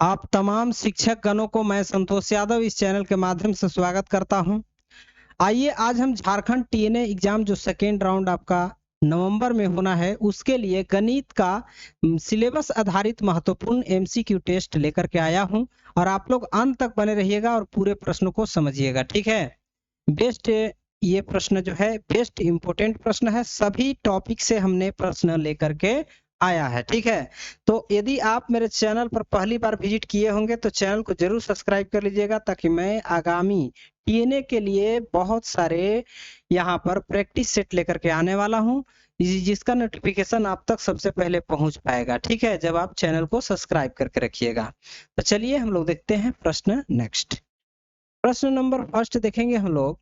आप तमाम शिक्षक गणों को मैं संतोष यादव इस चैनल के माध्यम से स्वागत करता हूं। आइए आज हम झारखंड टीएनए एग्जाम जो सेकेंड राउंड आपका नवंबर में होना है उसके लिए गणित का सिलेबस आधारित महत्वपूर्ण एमसीक्यू टेस्ट लेकर के आया हूं और आप लोग अंत तक बने रहिएगा और पूरे प्रश्न को समझिएगा। ठीक है, बेस्ट ये प्रश्न जो है बेस्ट इंपोर्टेंट प्रश्न है, सभी टॉपिक से हमने प्रश्न लेकर के आया है। ठीक है, तो यदि आप मेरे चैनल पर पहली बार विजिट किए होंगे तो चैनल को जरूर सब्सक्राइब कर लीजिएगा ताकि मैं आगामी टीएनए के लिए बहुत सारे यहाँ पर प्रैक्टिस सेट लेकर के आने वाला हूँ जिसका नोटिफिकेशन आप तक सबसे पहले पहुंच पाएगा। ठीक है, जब आप चैनल को सब्सक्राइब करके रखिएगा। तो चलिए हम लोग देखते हैं प्रश्न नेक्स्ट। प्रश्न नंबर फर्स्ट देखेंगे हम लोग।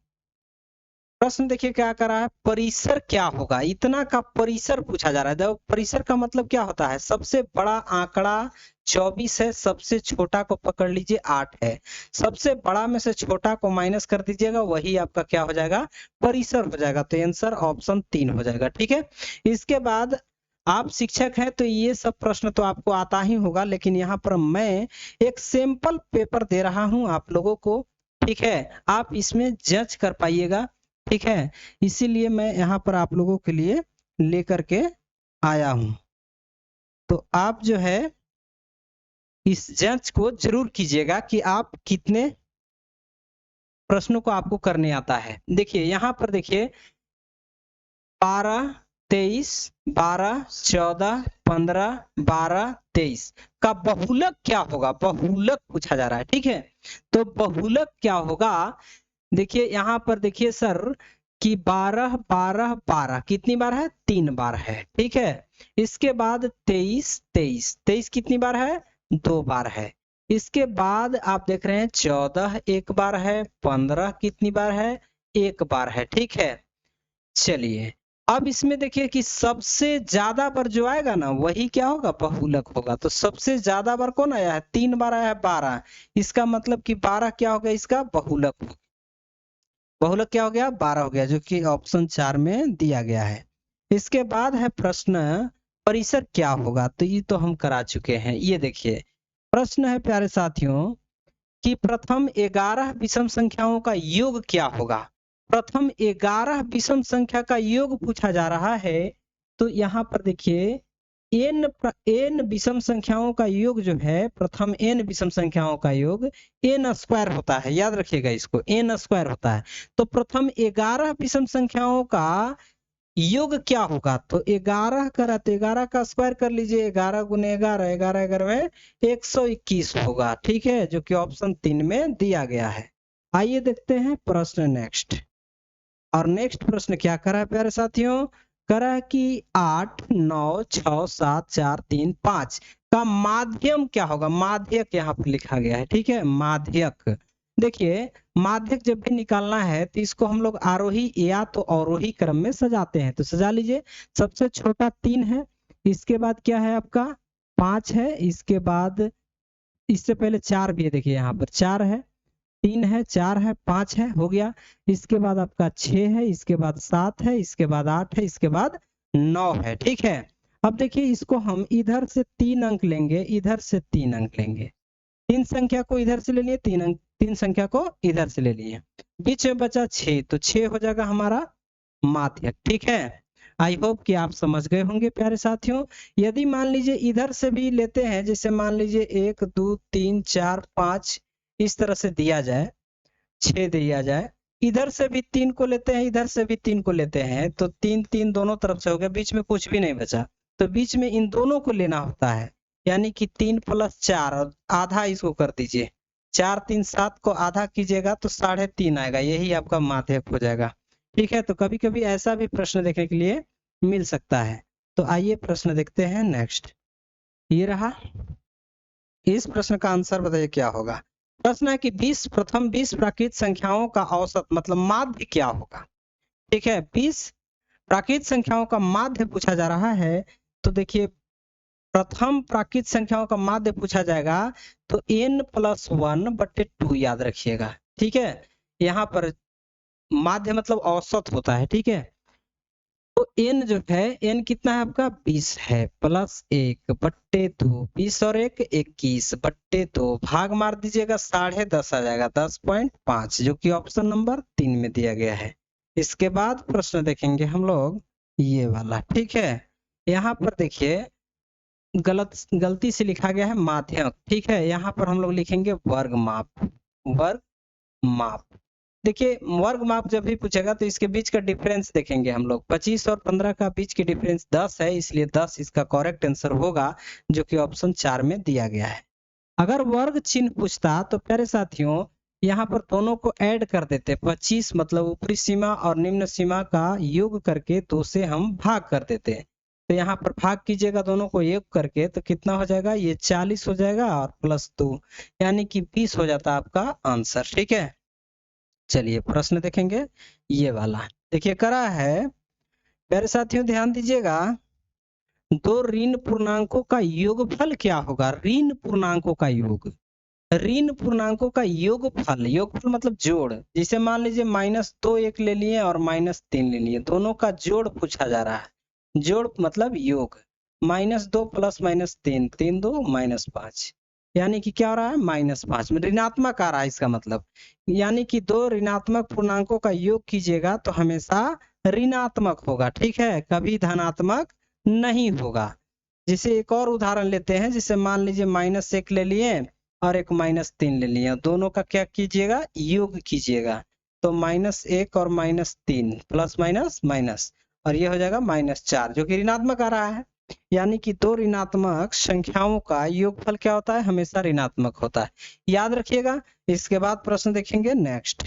प्रश्न देखिए क्या कर रहा है, परिसर क्या होगा, इतना का परिसर पूछा जा रहा है। देखो परिसर का मतलब क्या होता है, सबसे बड़ा आंकड़ा 24 है, सबसे छोटा को पकड़ लीजिए 8 है, सबसे बड़ा में से छोटा को माइनस कर दीजिएगा, वही आपका क्या हो जाएगा, परिसर हो जाएगा। तो आंसर ऑप्शन 3 हो जाएगा। ठीक है, इसके बाद आप शिक्षक हैं तो ये सब प्रश्न तो आपको आता ही होगा, लेकिन यहाँ पर मैं एक सैंपल पेपर दे रहा हूँ आप लोगों को। ठीक है, आप इसमें जज कर पाइएगा। ठीक है, इसीलिए मैं यहाँ पर आप लोगों के लिए लेकर के आया हूं। तो आप जो है इस जांच को जरूर कीजिएगा कि आप कितने प्रश्नों को आपको करने आता है। देखिए यहाँ पर देखिए 12, 23, 12, 14, 15, 12, 23 का बहुलक क्या होगा, बहुलक पूछा जा रहा है। ठीक है, तो बहुलक क्या होगा, देखिए यहाँ पर देखिए सर कि 12, 12, 12 कितनी बार है, 3 बार है। ठीक है, इसके बाद 23, 23, 23 कितनी बार है, 2 बार है। इसके बाद आप देख रहे हैं 14 एक बार है, 15 कितनी बार है, 1 बार है। ठीक है, चलिए अब इसमें देखिए कि सबसे ज्यादा बार जो आएगा ना वही क्या होगा, बहुलक होगा। तो सबसे ज्यादा बार कौन आया है, 3 बार आया है 12, इसका मतलब कि 12 क्या हो गया, इसका बहुलक हो, बहुलक क्या हो गया, 12 हो गया, जो कि ऑप्शन 4 में दिया गया है। इसके बाद है प्रश्न परिसर क्या होगा, तो ये तो हम करा चुके हैं। ये देखिए प्रश्न है प्यारे साथियों कि प्रथम 11 विषम संख्याओं का योग क्या होगा। प्रथम 11 विषम संख्या का योग पूछा जा रहा है। तो यहाँ पर देखिए एन विषम संख्याओं का योग जो है, प्रथम एन विषम संख्याओं का योग एन स्क्वायर होता है, याद रखिएगा इसको, एन स्क्वायर होता है। तो प्रथम 11 विषम संख्याओं का योग क्या होगा, तो 11 करा तो 11 का स्क्वायर कर लीजिए, 11 गुने 11, 11 11 में 121 होगा। ठीक है, जो कि ऑप्शन 3 में दिया गया है। आइए देखते हैं प्रश्न नेक्स्ट। और नेक्स्ट प्रश्न क्या करा है प्यारे साथियों, करा है कि 8, 9, 6, 7, 4, 3, 5 का माध्यम क्या होगा, माध्यक यहाँ पर लिखा गया है। ठीक है, माध्यक। देखिए माध्यक जब भी निकालना है तो इसको हम लोग आरोही या तो अवरोही क्रम में सजाते हैं। तो सजा लीजिए, सबसे छोटा 3 है, इसके बाद क्या है आपका 5 है, इसके बाद इससे पहले 4 भी है, देखिए यहाँ पर 4 है, 3 है, 4 है, 5 है, हो गया। इसके बाद आपका 6 है, इसके बाद 7 है, इसके बाद 8 है, इसके बाद 9 है। ठीक है, अब देखिए इसको हम इधर से 3 अंक लेंगे, इधर से 3 अंक लेंगे, 3 संख्या को इधर से ले लिए, 3 अंक, 3 संख्या को इधर से ले लिए, बीच में बचा 6, तो 6 हो जाएगा हमारा माध्यक। ठीक है, आई होप कि आप समझ गए होंगे प्यारे साथियों। यदि मान लीजिए इधर से भी लेते हैं, जैसे मान लीजिए 1, 2, 3, 4, 5 इस तरह से दिया जाए, 6 दिया जाए, इधर से भी 3 को लेते हैं, इधर से भी 3 को लेते हैं, तो 3 3 दोनों तरफ से हो गया, बीच में कुछ भी नहीं बचा, तो बीच में इन दोनों को लेना होता है, यानी कि 3 + 4 और आधा इसको कर दीजिए, 4 3 7 को आधा कीजिएगा तो 3.5 आएगा, यही आपका माध्यक हो जाएगा। ठीक है, तो कभी कभी ऐसा भी प्रश्न देखने के लिए मिल सकता है। तो आइए प्रश्न देखते हैं नेक्स्ट। ये रहा, इस प्रश्न का आंसर बताइए क्या होगा। प्रश्न है कि 20 प्रथम 20 प्राकृत संख्याओं का औसत मतलब माध्य क्या होगा। ठीक है, 20 प्राकृत संख्याओं का माध्य पूछा जा रहा है। तो देखिए प्रथम प्राकृत संख्याओं का माध्य पूछा जाएगा तो n+1/2 याद रखिएगा। ठीक है, यहाँ पर माध्य मतलब औसत होता है। ठीक है, तो n जो है n कितना है आपका 20 है प्लस 1 बट्टे 2 20 और 1 21 बट्टे 2 भाग मार दीजिएगा 10.5 आ जाएगा 10.5 जो कि ऑप्शन नंबर 3 में दिया गया है। इसके बाद प्रश्न देखेंगे हम लोग ये वाला, ठीक है। यहाँ पर देखिए गलती से लिखा गया है माध्यक, ठीक है। यहाँ पर हम लोग लिखेंगे वर्ग माप। वर्ग माप, देखिए वर्ग माप जब भी पूछेगा तो इसके बीच का डिफरेंस देखेंगे हम लोग। 25 और 15 का बीच की डिफरेंस 10 है, इसलिए 10 इसका करेक्ट आंसर होगा जो कि ऑप्शन 4 में दिया गया है। अगर वर्ग चिन्ह पूछता तो प्यारे साथियों यहाँ पर दोनों को ऐड कर देते। 25 मतलब ऊपरी सीमा और निम्न सीमा का योग करके 2 से हम भाग कर देते। तो यहाँ पर भाग कीजिएगा दोनों को योग करके तो कितना हो जाएगा, ये 40 हो जाएगा और प्लस 2 यानी कि 20 हो जाता आपका आंसर, ठीक है। चलिए प्रश्न देखेंगे ये वाला, देखिए करा है प्यारे साथियों ध्यान दीजिएगा, दो ऋण पूर्णांकों का योगफल क्या होगा। ऋण पूर्णांकों का योग, ऋण पूर्णांकों का योगफल, योगफल मतलब जोड़। जैसे मान लीजिए -2 एक ले लिए और -3 ले लिए, दोनों का जोड़ पूछा जा रहा है। जोड़ मतलब योग, -2 प्लस -3 3 2 -5 यानी कि क्या हो रहा है -5 में ऋणात्मक आ रहा है इसका मतलब, यानी कि दो ऋणात्मक पूर्णांकों का योग कीजिएगा तो हमेशा ऋणात्मक होगा, ठीक है, कभी धनात्मक नहीं होगा। जैसे एक और उदाहरण लेते हैं, जैसे मान लीजिए -1 ले लिए और एक -3 ले लिया, दोनों का क्या कीजिएगा योग कीजिएगा। तो -1 और -3 प्लस माइनस माइनस और ये हो जाएगा -4 जो कि ऋणात्मक आ रहा है। यानी कि दो ऋणात्मक संख्याओं का योगफल क्या होता है, हमेशा ऋणात्मक होता है, याद रखिएगा। इसके बाद प्रश्न देखेंगे नेक्स्ट,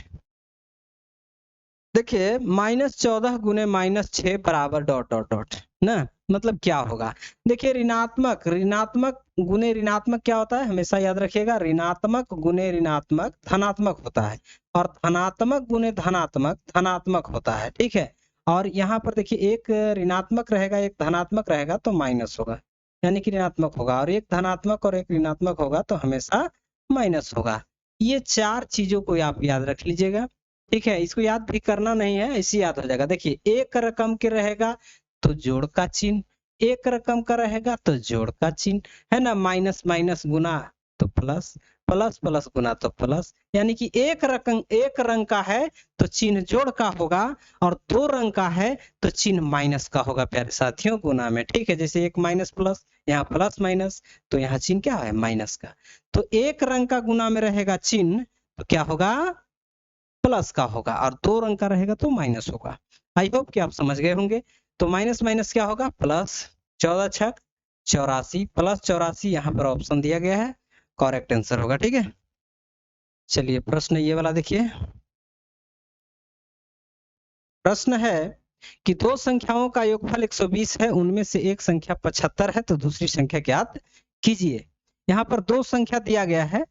देखिए -14 गुने -6 बराबर डॉट डॉट डॉट ना, मतलब क्या होगा। देखिए ऋणात्मक ऋणात्मक गुने ऋणात्मक क्या होता है, हमेशा याद रखिएगा, ऋणात्मक गुने ऋणात्मक धनात्मक होता है और धनात्मक गुने धनात्मक धनात्मक होता है, ठीक है। और यहाँ पर देखिए एक ऋणात्मक रहेगा एक धनात्मक रहेगा तो माइनस होगा, यानी कि ऋणात्मक होगा, और एक धनात्मक और एक ऋणात्मक होगा तो हमेशा माइनस होगा। ये चार चीजों को आप याद रख लीजिएगा, ठीक है। इसको याद भी करना नहीं है, ऐसे याद हो जाएगा। देखिए एक रकम के रहेगा तो जोड़ का चिन्ह, एक रकम का रहेगा तो जोड़ का चिन्ह, है ना, माइनस माइनस गुना तो प्लस, प्लस प्लस गुना तो प्लस, यानी कि एक रंग का है तो चिन्ह जोड़ का होगा और दो रंग का है तो चिन्ह माइनस का होगा प्यारे साथियों गुना में, ठीक है। जैसे एक माइनस प्लस, यहाँ प्लस माइनस तो यहाँ चिन्ह क्या है माइनस का। तो एक रंग का गुना में रहेगा चिन्ह तो क्या होगा प्लस का होगा, और दो रंग का रहेगा तो माइनस होगा। आई होप कि आप समझ गए होंगे। तो माइनस माइनस क्या होगा प्लस, 14 छक 84 प्लस 84 यहाँ पर ऑप्शन दिया गया है, करेक्ट आंसर होगा, ठीक है। चलिए प्रश्न ये वाला देखिए, प्रश्न है कि दो संख्याओं का योगफल 120 है, उनमें से एक संख्या 75 है तो दूसरी संख्या ज्ञात कीजिए। यहाँ पर दो संख्या दिया गया है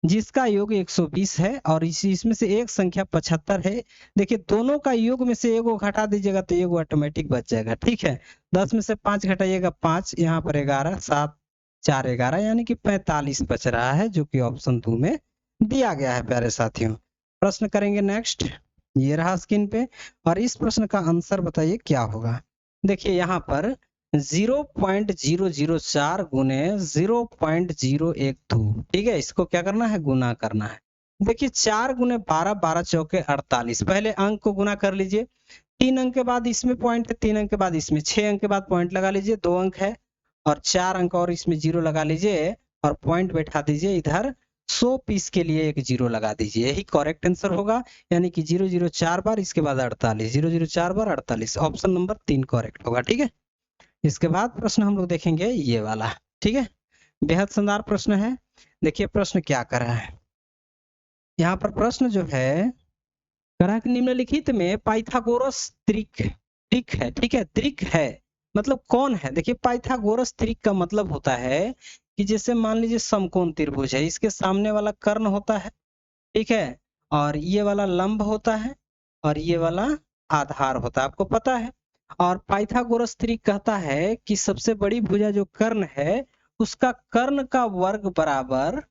जिसका योग 120 है और इसमें से एक संख्या 75 है। देखिए दोनों का योग में से एगो घटा दीजिएगा तो एगो ऑटोमेटिक बच जाएगा, ठीक है। 10 में से 5 घटाइएगा 5, यहाँ पर 11 7 4 11 यानी कि 45 बच रहा है जो कि ऑप्शन 2 में दिया गया है प्यारे साथियों। प्रश्न करेंगे नेक्स्ट, ये रहा स्क्रीन पे, और इस प्रश्न का आंसर बताइए क्या होगा। देखिए यहाँ पर 0.004 गुने 0.012, ठीक है, इसको क्या करना है गुना करना है। देखिए 4 गुने 12 12 चौके 48, पहले अंक को गुना कर लीजिए, 3 अंक के बाद इसमें पॉइंट है, 3 अंक के बाद इसमें, 6 अंक के बाद पॉइंट लगा लीजिए, 2 अंक है और 4 अंक और इसमें जीरो लगा लीजिए और पॉइंट बैठा दीजिए इधर, 100 पीस के लिए एक जीरो लगा दीजिए, यही करेक्ट आंसर होगा। यानी कि 0 0 4 बार इसके बाद 48, 0 0 4 बार 48, ऑप्शन नंबर 3 करेक्ट होगा, ठीक है। इसके बाद प्रश्न हम लोग देखेंगे ये वाला, ठीक है, बेहद शानदार प्रश्न है। देखिए प्रश्न क्या कर रहा है, यहाँ पर प्रश्न जो है करा कि निम्नलिखित में पाइथागोरस त्रिक है, ठीक है, त्रिक है मतलब कौन है। देखिए पाइथागोरस त्रिक का मतलब होता है कि जैसे मान लीजिए समकोण त्रिभुज है, इसके सामने वाला कर्ण होता है, ठीक है, और ये वाला लंब होता है और ये वाला आधार होता है, आपको पता है। और पाइथागोरस त्रिक कहता है कि सबसे बड़ी भुजा जो कर्ण है उसका कर्ण का वर्ग बराबर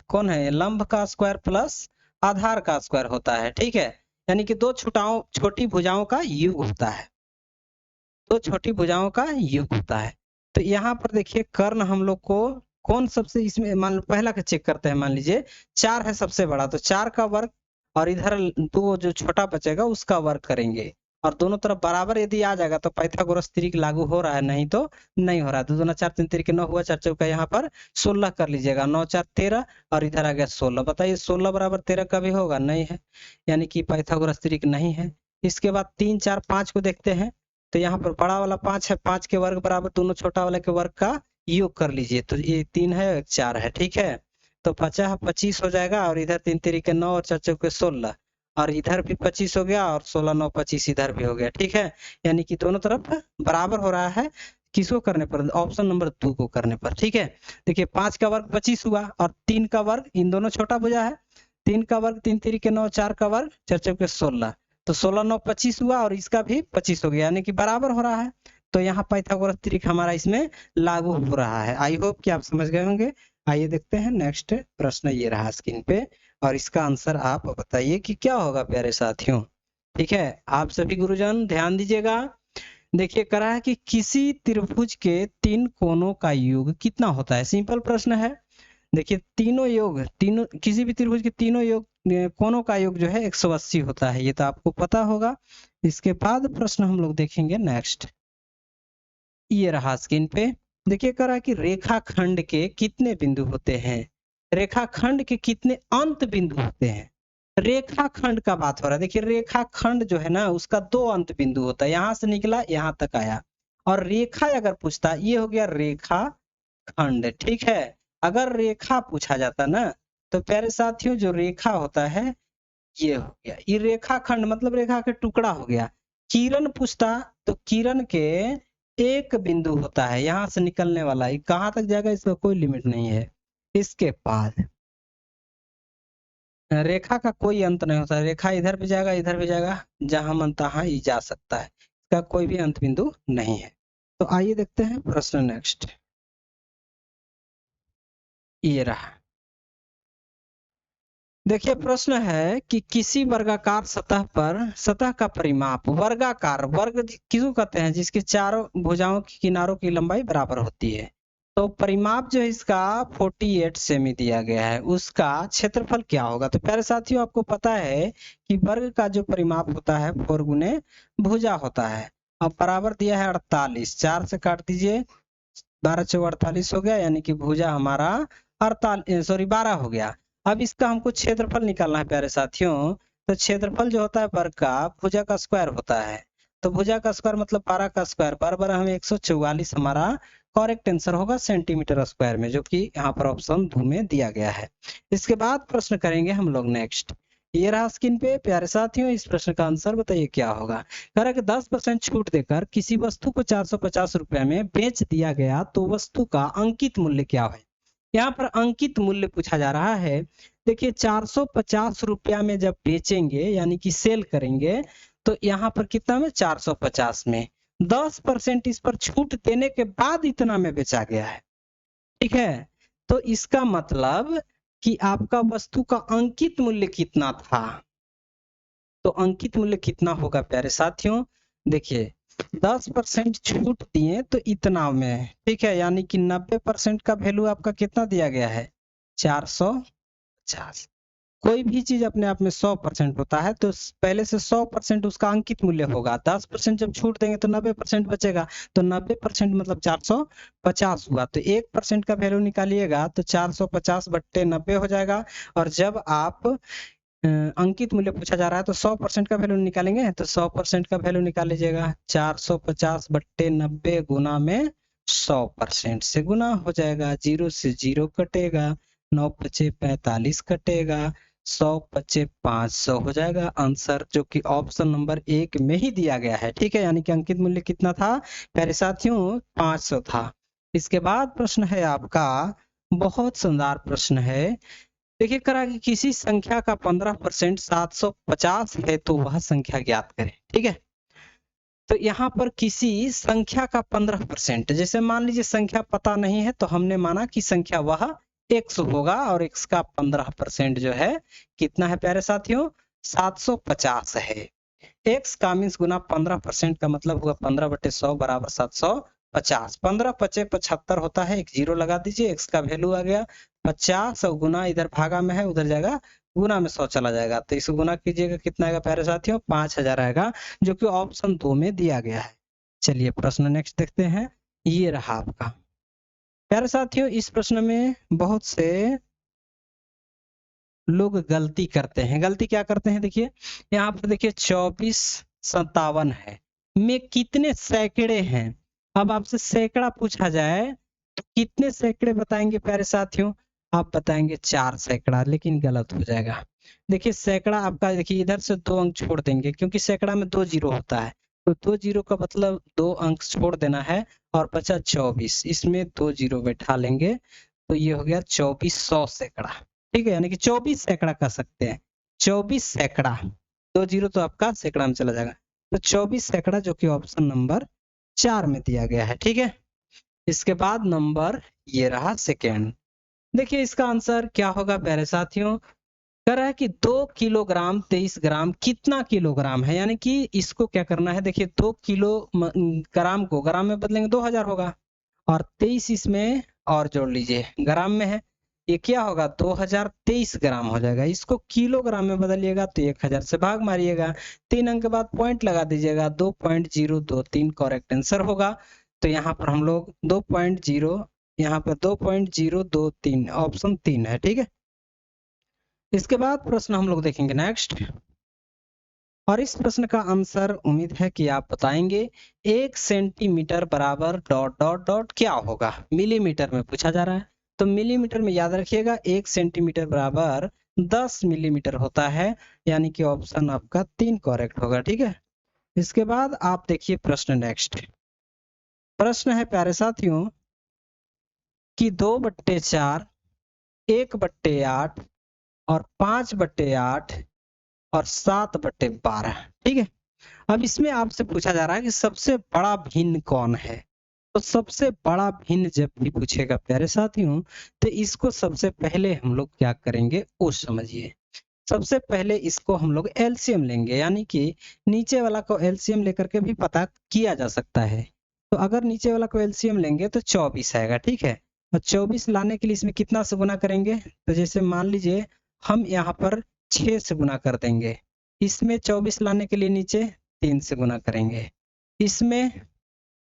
कौन है लंब का स्क्वायर प्लस आधार का स्क्वायर होता है, ठीक है। यानी कि दो छोटी भुजाओं का योग होता है, दो छोटी भुजाओं का योग होता है। तो यहाँ पर देखिए कर्ण हम लोग को कौन सबसे इसमें मान लो पहला का चेक करते हैं, मान लीजिए 4 है सबसे बड़ा, तो 4 का वर्ग और इधर दो जो छोटा बचेगा उसका वर्ग करेंगे और दोनों तरफ बराबर यदि आ जाएगा तो पाइथागोरस त्रिक लागू हो रहा है, नहीं तो नहीं हो रहा है। तो 2 दूना 4 3 तिरिक 9 हुआ, 4 चौका यहाँ पर 16 कर लीजिएगा, 9 4 13 और इधर आ गया 16। बताइए 16 बराबर 13 कभी होगा? नहीं है, यानी कि पाइथागोरस त्रिक नहीं है। इसके बाद 3 4 5 को देखते हैं, तो यहाँ पर बड़ा वाला 5 है, 5 के वर्ग बराबर दोनों छोटा वाले के वर्ग का योग कर लीजिए, तो ये 3 है 4 है, ठीक है। तो 50 25 हो जाएगा और इधर 3 तिरिक 9 और 4 चौके 16 और इधर भी 25 हो गया और 16 9 25 इधर भी हो गया, ठीक है। यानी कि दोनों तरफ बराबर हो रहा है, किसको करने पर? ऑप्शन नंबर 2 को करने पर, ठीक है। देखिए 5 का वर्ग 25 हुआ और 3 का वर्ग, इन दोनों छोटा भुजा है, 3 का वर्ग 3 तिरिक 9, 4 का वर्ग 4 चौके 16, तो 16 9 25 हुआ और इसका भी 25 हो गया, यानी कि बराबर हो रहा है। तो यहाँ पाइथागोरस त्रिक हमारा इसमें लागू हो रहा है। आई होप कि आप समझ गए होंगे। आइए देखते हैं नेक्स्ट प्रश्न, ये रहा स्क्रीन पे और इसका आंसर आप बताइए कि क्या होगा प्यारे साथियों, ठीक है। आप सभी गुरुजन ध्यान दीजिएगा। देखिए करा है कि किसी त्रिभुज के 3 कोणों का योग कितना होता है? सिंपल प्रश्न है। देखिए तीनों योग, तीनों किसी भी त्रिभुज के तीनों योग कोणों का योग जो है 180 होता है, ये तो आपको पता होगा। इसके बाद प्रश्न हम लोग देखेंगे नेक्स्ट, ये रहा स्क्रीन पे। देखिए करा कि रेखाखंड के कितने बिंदु होते हैं, रेखाखंड के कितने अंत बिंदु होते हैं। रेखाखंड का बात हो रहा है। देखिए रेखाखंड जो है ना उसका 2 अंत बिंदु होता है, यहां से निकला यहां तक आया। और रेखा अगर पूछता, ये हो गया रेखा खंड, ठीक है। अगर रेखा पूछा जाता ना तो प्यारे साथियों जो रेखा होता है ये हो गया, ये रेखा खंड मतलब रेखा के टुकड़ा हो गया। किरण पूछता तो किरण के एक बिंदु होता है, यहां से निकलने वाला, ये कहां तक जाएगा इसका कोई लिमिट नहीं है। इसके बाद रेखा का कोई अंत नहीं होता, रेखा इधर भी जाएगा इधर भी जाएगा, जहां मन तहां ही जा सकता है, इसका कोई भी अंत बिंदु नहीं है। तो आइए देखते हैं प्रश्न नेक्स्ट, ये रहा। देखिए प्रश्न है कि किसी वर्गाकार सतह पर सतह का परिमाप, वर्गाकार, वर्ग किसको कहते हैं? जिसके चारों भुजाओं की किनारों की लंबाई बराबर होती है। तो परिमाप जो है इसका 48 सेमी दिया गया है, उसका क्षेत्रफल क्या होगा? तो प्यारे साथियों आपको पता है कि वर्ग का जो परिमाप होता है 4 गुने भुजा होता है। अब बराबर दिया है 48, 4 से काट दीजिए, 12 चौक 48 हो गया, यानी कि भुजा हमारा 12 हो गया। अब इसका हमको क्षेत्रफल निकालना है प्यारे साथियों। तो क्षेत्रफल जो होता है वर्ग का, भुजा का स्क्वायर होता है। तो भुजा का स्क्वायर मतलब 12 का स्क्वायर, 12 हमें 144 हमारा करेक्ट आंसर होगा सेंटीमीटर स्क्वायर में, जो कि यहाँ पर ऑप्शन 2 में दिया गया है। इसके बाद प्रश्न करेंगे हम लोग नेक्स्ट, ये रहा स्क्रीन पे प्यारे साथियों। इस प्रश्न का आंसर बताइए क्या होगा। कह रहा है कि 10% छूट देकर किसी वस्तु को 450 रुपए में बेच दिया गया तो वस्तु का अंकित मूल्य क्या है? यहाँ पर अंकित मूल्य पूछा जा रहा है। देखिए 450 रुपया में जब बेचेंगे यानी कि सेल करेंगे तो यहाँ पर कितना में 450 में 10% इस पर छूट देने के बाद इतना में बेचा गया है, ठीक है। तो इसका मतलब कि आपका वस्तु का अंकित मूल्य कितना था, तो अंकित मूल्य कितना होगा प्यारे साथियों? देखिए 10% छूट दिए तो इतना में, ठीक है, यानी कि 90% का वैल्यू आपका कितना दिया गया है? 450। कोई भी चीज अपने आप में 100% होता है तो पहले से 100% उसका अंकित मूल्य होगा। 10% जब छूट देंगे तो 90% बचेगा, तो 90% मतलब 450 हुआ। तो 1% का वैल्यू निकालिएगा तो 450 बट्टे 90 हो जाएगा। और जब आप अंकित मूल्य पूछा जा रहा है तो 100% का वैल्यू निकालेंगे, तो 100% का वैल्यू निकाल लीजिएगा, 450 बट्टे 90 गुना में 100% से गुना हो जाएगा, 0 से 0 कटेगा, 9 पचे 45 कटेगा, 100 पचे 500 हो जाएगा आंसर, जो कि ऑप्शन नंबर 1 में ही दिया गया है, ठीक है। यानी कि अंकित मूल्य कितना था प्यारे साथियों? 500 था। इसके बाद प्रश्न है आपका, बहुत शानदार प्रश्न है। देखिए करा कि किसी संख्या का 15% 750 है तो वह संख्या ज्ञात करें, ठीक है। तो यहाँ पर किसी संख्या का 15%, जैसे मान लीजिए संख्या पता नहीं है तो हमने माना कि संख्या वह x होगा और x का 15% जो है कितना है प्यारे साथियों? 750 है। x का मीन्स गुना 15% का मतलब हुआ 15/100 बराबर 750। 15 पचे 75 होता है, एक जीरो लगा दीजिए, x का वैल्यू आ गया 50 और गुना इधर भागा में है उधर जाएगा गुना में 100 चला जाएगा, तो इसको गुना कीजिएगा कितना आएगा प्यारे साथियों 5000 आएगा, जो कि ऑप्शन 2 में दिया गया है। चलिए प्रश्न नेक्स्ट देखते हैं, ये रहा आपका। प्यारे साथियों इस प्रश्न में बहुत से लोग गलती करते हैं। गलती क्या करते हैं, देखिए यहाँ पर देखिए 2457 है, में कितने सैकड़े हैं। अब आपसे सैकड़ा पूछा जाए तो कितने सैकड़े बताएंगे प्यारे साथियों, आप बताएंगे 4 सैकड़ा, लेकिन गलत हो जाएगा। देखिए सैकड़ा आपका, देखिए इधर से 2 अंक छोड़ देंगे क्योंकि सैकड़ा में 2 जीरो होता है, तो 2 जीरो का मतलब 2 अंक छोड़ देना है और बचा 24, इसमें 2 जीरो बैठा लेंगे तो ये हो गया 2400 सैकड़ा। ठीक है, यानी कि 24 सैकड़ा कह सकते हैं, 24 सैकड़ा, 2 जीरो तो आपका सैकड़ा में चला जाएगा, तो 24 सैकड़ा जो कि ऑप्शन नंबर 4 में दिया गया है। ठीक है, इसके बाद नंबर ये रहा सेकेंड। देखिए इसका आंसर क्या होगा प्यारे साथियों, कह रहा है कि 2 किलोग्राम 23 ग्राम कितना किलोग्राम है, यानी कि इसको क्या करना है, देखिए 2 किलो ग्राम को ग्राम में बदलेंगे 2000 होगा, और 23 इसमें और जोड़ लीजिए ग्राम में है, ये क्या होगा 2023 ग्राम हो जाएगा। इसको किलोग्राम में बदलिएगा तो 1000 से भाग मारिएगा, 3 अंक के बाद पॉइंट लगा दीजिएगा, 2.023 करेक्ट आंसर होगा। तो यहाँ पर हम लोग 2.0, यहाँ पर 2.023 ऑप्शन 3 है। ठीक है, इसके बाद प्रश्न हम लोग देखेंगे नेक्स्ट, और इस प्रश्न का आंसर उम्मीद है कि आप बताएंगे। 1 सेंटीमीटर बराबर डॉट डॉट डॉट क्या होगा, मिलीमीटर में पूछा जा रहा है, तो मिलीमीटर में याद रखिएगा 1 सेंटीमीटर बराबर 10 मिलीमीटर होता है, यानी कि ऑप्शन आपका 3 करेक्ट होगा। ठीक है, इसके बाद आप देखिए प्रश्न नेक्स्ट। प्रश्न है प्यारे साथियों कि 2/4, 1/8 और 5/8 और 7/12। ठीक है, अब इसमें आपसे पूछा जा रहा है कि सबसे बड़ा भिन्न कौन है, तो सबसे बड़ा भिन्न जब भी पूछेगा प्यारे साथियों, तो इसको सबसे पहले हम लोग क्या करेंगे वो समझिए। सबसे पहले इसको हम लोग एलसीएम लेंगे, यानी कि नीचे वाला को एलसीएम लेकर के भी पता किया जा सकता है। तो अगर नीचे वाला को एलसीएम लेंगे तो 24 आएगा। ठीक है, और 24 लाने के लिए इसमें कितना से गुना करेंगे, तो जैसे मान लीजिए हम यहाँ पर 6 से गुना कर देंगे, इसमें 24 लाने के लिए नीचे 3 से गुना करेंगे,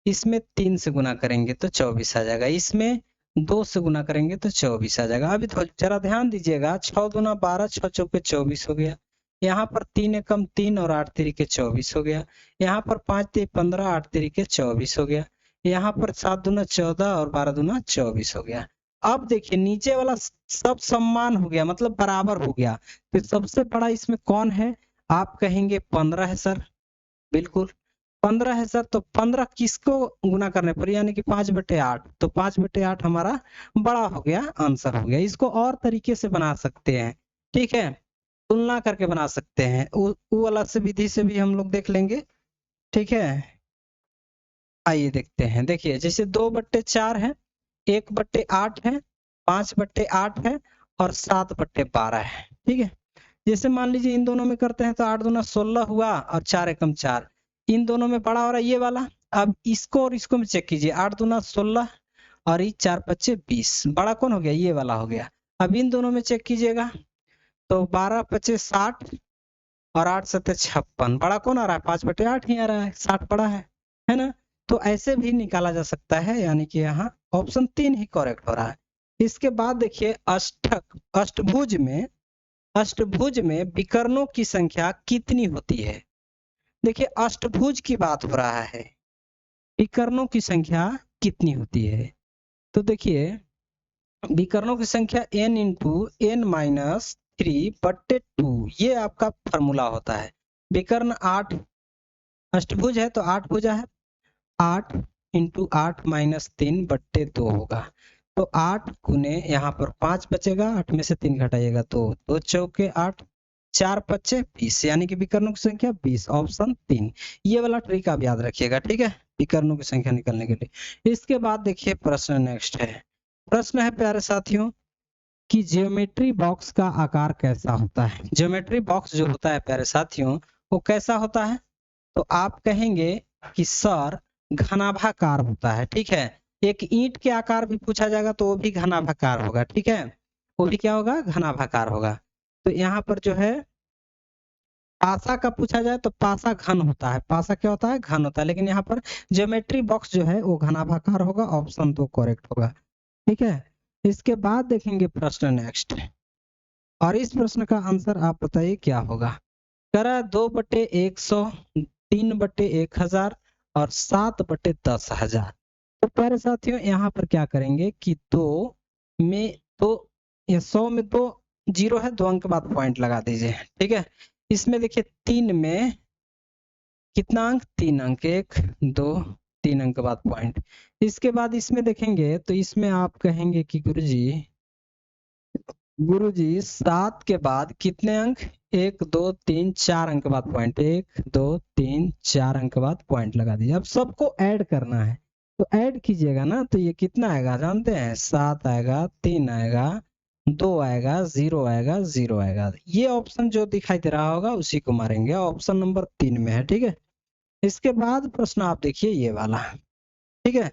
इसमें 3 से गुना करेंगे तो 24 आ जाएगा, इसमें 2 से गुना करेंगे तो 24 आ जाएगा। अभी तो जरा ध्यान दीजिएगा, 6 दूना 12, 6 चौके 24 हो गया, यहाँ पर 3 एकम 3 और 8 तरीके 24 हो गया, यहाँ पर 5 3 15, 8 तरीके 24 हो गया, यहाँ पर 7 दूना 14 और 12 दूना 24 हो गया। अब देखिए नीचे वाला सब समान हो गया, मतलब बराबर हो गया, तो सबसे बड़ा इसमें कौन है, आप कहेंगे 15 है सर, बिल्कुल 15 है सर। तो 15 किसको गुना करने पर, यानी कि 5/8, तो 5/8 हमारा बड़ा हो गया, आंसर हो गया। इसको और तरीके से बना सकते हैं, ठीक है, तुलना करके बना सकते हैं, वो वाला से विधि से भी हम लोग देख लेंगे। ठीक है, आइए देखते हैं। देखिए जैसे 2/4 है, 1/8 है, 5/8 है और 7/12 है। ठीक है, जैसे मान लीजिए इन दोनों में करते हैं तो 8 दूना 16 हुआ और 4 एकम 4, इन दोनों में बड़ा हो रहा है ये वाला। अब इसको और इसको में चेक कीजिए, 8 दूना 16 और ये 4 5 20, बड़ा कौन हो गया, ये वाला हो गया। अब इन दोनों में चेक कीजिएगा तो 12 5 60 और 8 7 56, बड़ा कौन आ रहा है, 5/8 ही आ रहा है, 60 बड़ा है ना। तो ऐसे भी निकाला जा सकता है, यानी कि यहाँ ऑप्शन 3 ही करेक्ट हो रहा है। इसके बाद देखिए अष्टभुज में विकर्णों की संख्या कितनी होती है। देखिए अष्टभुज की बात हो रहा है, विकर्णों की संख्या कितनी होती है, तो देखिए विकर्णों की संख्या n इंटू n माइनस 3/2, ये आपका फॉर्मूला होता है। विकर्ण 8, अष्टभुज है तो 8 भुजा है, 8 इंटू 8 माइनस 3/2 होगा, तो 8 गुने यहाँ पर 5 बचेगा, 8 में से 3 घटाइएगा तो 2 चौके 8, 4 5 20, यानी कि विकर्णों की संख्या 20, ऑप्शन 3। ये वाला ट्रिक आप याद रखिएगा, ठीक है, विकर्णों की संख्या निकालने के लिए। इसके बाद देखिए प्रश्न नेक्स्ट है। प्रश्न है प्यारे साथियों कि ज्योमेट्री बॉक्स का आकार कैसा होता है। ज्योमेट्री बॉक्स जो होता है प्यारे साथियों वो कैसा होता है, तो आप कहेंगे कि सर घनाभाकार होता है। ठीक है, एक ईंट के आकार भी पूछा जाएगा तो वो भी घनाभाकार होगा। ठीक है, वो भी क्या होगा, घनाभाकार होगा। तो यहाँ पर जो है पासा का पूछा जाए तो पासा घन होता है, पासा क्या होता है, घन होता है, लेकिन यहाँ पर ज्योमेट्री बॉक्स जो है वो घनाभाकार होगा। ऑप्शन 2 करेक्ट होगा। ठीक है, इसके बाद देखेंगे प्रश्न नेक्स्ट, और इस प्रश्न का आंसर आप बताइए क्या होगा। करा 2/100, 3/1000 और 7/10,000। तो प्यारे साथियों यहाँ पर क्या करेंगे कि 2 में तो ये 100 में तो 0 है, 2 अंक के बाद पॉइंट लगा दीजिए। ठीक है, इसमें देखिए 3 में कितना अंक, 3 अंक, 1 2 3 अंक के बाद पॉइंट। इसके बाद इसमें देखेंगे तो इसमें आप कहेंगे कि गुरुजी 7 के बाद कितने अंक, 1 2 3 4 अंक के बाद पॉइंट, 1 2 3 4 अंक के बाद पॉइंट लगा दीजिए। अब सबको ऐड करना है तो ऐड कीजिएगा ना, तो ये कितना आएगा जानते हैं, 7 आएगा, 3 आएगा, 2 आएगा, 0 आएगा, 0 आएगा। ये ऑप्शन जो दिखाई दे रहा होगा उसी को मारेंगे, ऑप्शन नंबर 3 में है। ठीक है, इसके बाद प्रश्न आप देखिए ये वाला। ठीक है,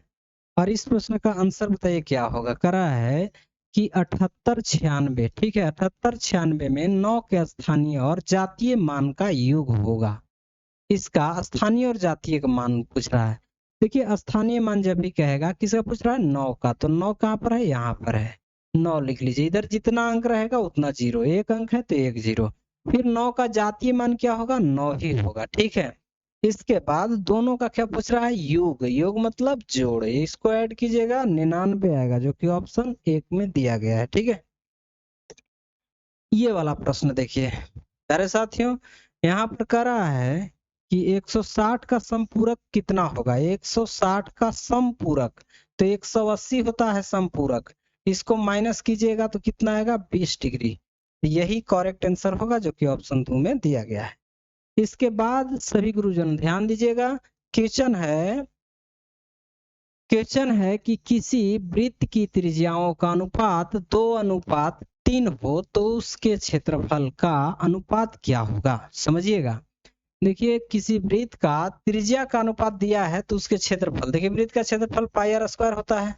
और इस प्रश्न का आंसर बताइए क्या होगा। करा है कि 7896, ठीक है, 7896 में 9 के स्थानीय और जातीय मान का योग होगा। इसका स्थानीय और जातीय का मान पूछ रहा है। देखिए स्थानीय मान जब भी कहेगा, किसका पूछ रहा है, 9 का, तो 9 कहाँ पर है, यहाँ पर है, 9 लिख लीजिए। इधर जितना अंक रहेगा उतना 0, 1 अंक है तो 1 0। फिर 9 का जातीय मान क्या होगा, 9 ही होगा। ठीक है, इसके बाद दोनों का क्या पूछ रहा है, योग, योग मतलब जोड़, इसको ऐड कीजिएगा 99 आएगा, जो कि ऑप्शन 1 में दिया गया है। ठीक है, ये वाला प्रश्न देखिए प्यारे साथियों, यहाँ पर कह रहा है कि 160 का समपूरक कितना होगा। 160 का समपूरक तो 180 होता है समपूरक, इसको माइनस कीजिएगा तो कितना आएगा, 20 डिग्री। यही करेक्ट आंसर होगा जो कि ऑप्शन 2 में दिया गया है। इसके बाद सभी गुरुजन ध्यान दीजिएगा, क्वेश्चन है कि किसी वृत्त की त्रिज्याओं का अनुपात 2:3 हो तो उसके क्षेत्रफल का अनुपात क्या होगा। समझिएगा, देखिए किसी वृत्त का त्रिज्या का अनुपात दिया है तो उसके क्षेत्रफल, देखिए वृत्त का क्षेत्रफल पाई आर स्क्वायर होता है,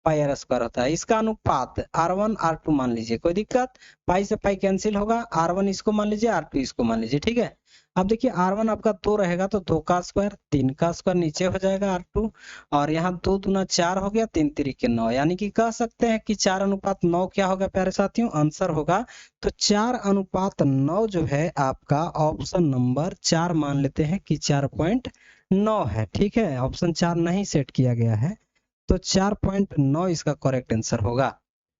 पाई आर स्क्वायर होता है। इसका अनुपात r1 r2 मान लीजिए, कोई दिक्कत, पाई से पाई कैंसिल होगा, r1 इसको मान लीजिए, r2 इसको मान लीजिए। ठीक है, अब देखिए r1 आपका 2 रहेगा तो 2 का स्क्वायर, 3 का स्क्वायर नीचे हो जाएगा r2, और यहाँ 2 दूना 4 हो गया, 3 तिरिके 9, यानी कि कह सकते हैं कि 4:9 क्या होगा प्यारे साथियों, आंसर होगा। तो 4:9 जो है आपका ऑप्शन नंबर 4 मान लेते हैं कि 4.9 है। ठीक है, ऑप्शन 4 नहीं सेट किया गया है तो 4.9 इसका करेक्ट आंसर होगा।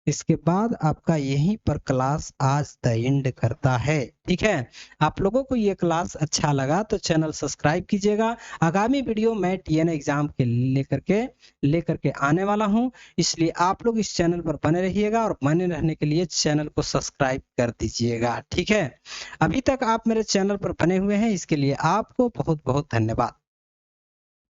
इसके बाद आपका यहीं पर क्लास आज द एंड करता है। ठीक है, आप लोगों को ये क्लास अच्छा लगा तो चैनल सब्सक्राइब कीजिएगा। आगामी वीडियो मैं टीएन एग्जाम के लेकर के आने वाला हूं, इसलिए आप लोग इस चैनल पर बने रहिएगा और बने रहने के लिए चैनल को सब्सक्राइब कर दीजिएगा। ठीक है, अभी तक आप मेरे चैनल पर बने हुए हैं इसके लिए आपको बहुत बहुत धन्यवाद।